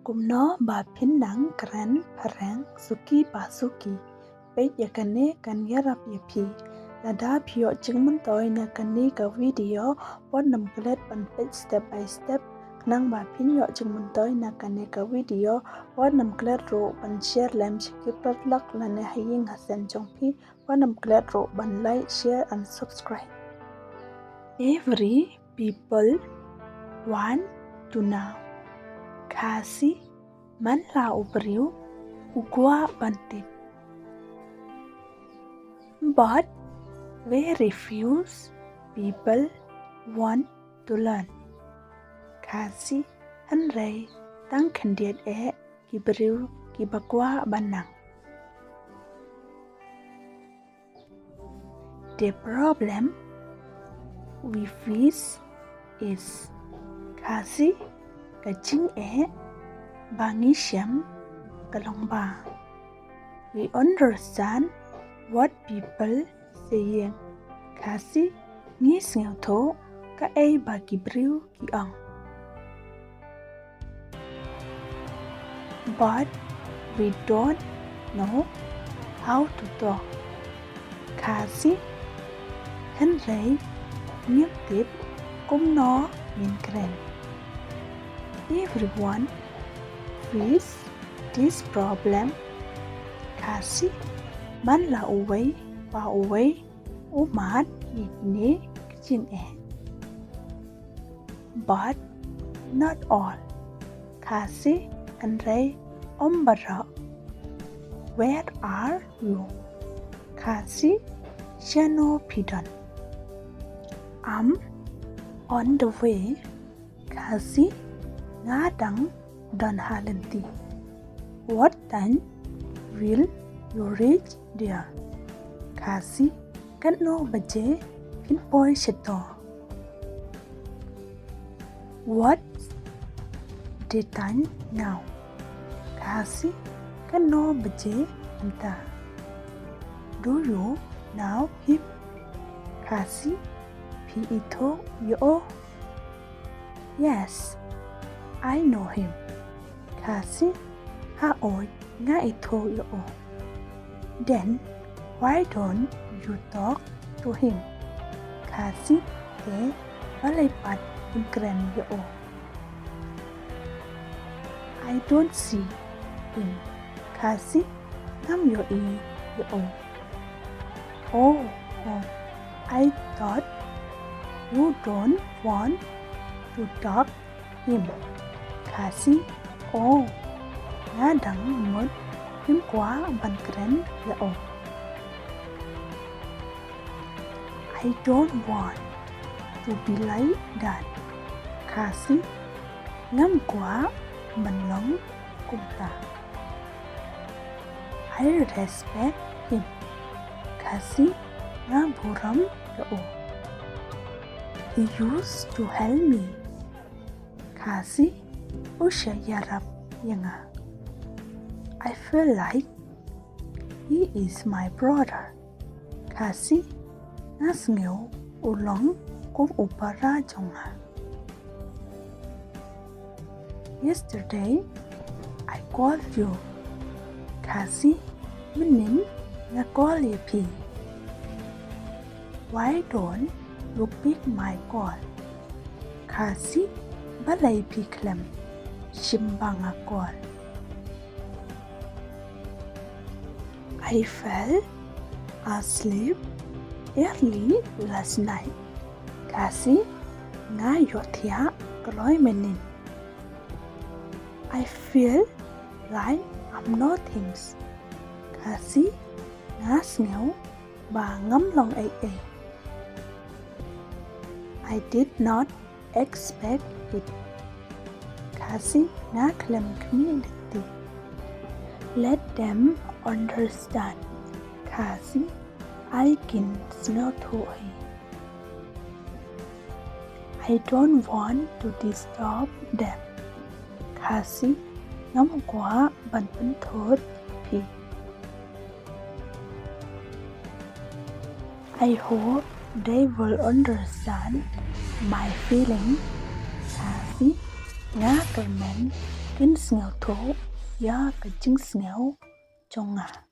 cùng nó bà pin nắng kran parang suki pasuki pe yakane kan yarap yapi lada pio chingman toy na kani ka video pon nam klet pan page step by step nang bà pin yo chingman toy na kani ka video pon nam klet ro pan share lam skip lak lane haying hasen chongpi pon nam klet ro ban like share and subscribe. Every people want to know kasi man la ubriu ugwa bantit, but very few people want to learn. Kasi hanrei tang kandiat kibriu kibakwa banang. The problem we face is kasi kaching bangi syam kalongba. We understand what people saying. Kasi ngis ngao tho ka ba kibriu kiang. But we don't know how to talk. Kasi hanrei nghiêm tip cũng nó min kren. Everyone face this problem. Kasi man la uway pa uway umat ni kichin but not all. Kasi hanrei ombara, where are you? Kasi shano pidon, I'm on the way. Kasi ngadang don halenti. What time will you reach there? Kasi kano baje pinpoy shito. What's the time now? Kasi kano baje anta. Do you know him? Kasi pi ito yo. Yes, I know him. Kasi haoy nga ito yo. Then why don't you talk to him? Kasi balaipat imkren yo. I don't see him. Kasi ngam yo yo. Oh, I thought you don't want to talk him. Kasi ngadang mod him quá ban kren yo. I don't want to be like that. Kasi ngam quá ban long kumta. I respect him. Kasi nga buram yo. He used to help me. Kasi usya yarap yanga. I feel like he is my brother. Kasi nasngyo ulong kum upara jonga. Yesterday I called you. Kasi menin nga call yapi. Why don't you pick my call? Kasi balay piklem shimbang a call. I fell asleep early last night. Kasi nga yothya kaloy menin. I feel like I'm nothing. Kasi nga sngew ba ngam long ai. I did not expect it. Kasi nga klem community. Let them understand. Kasi I can snot hoy. I don't want to disturb them. Kasi ngam quá ban thốt pi. I hope they will understand my feeling. Kasi nga kamen kín snèo thố ya cả chứng snèo trong ngà.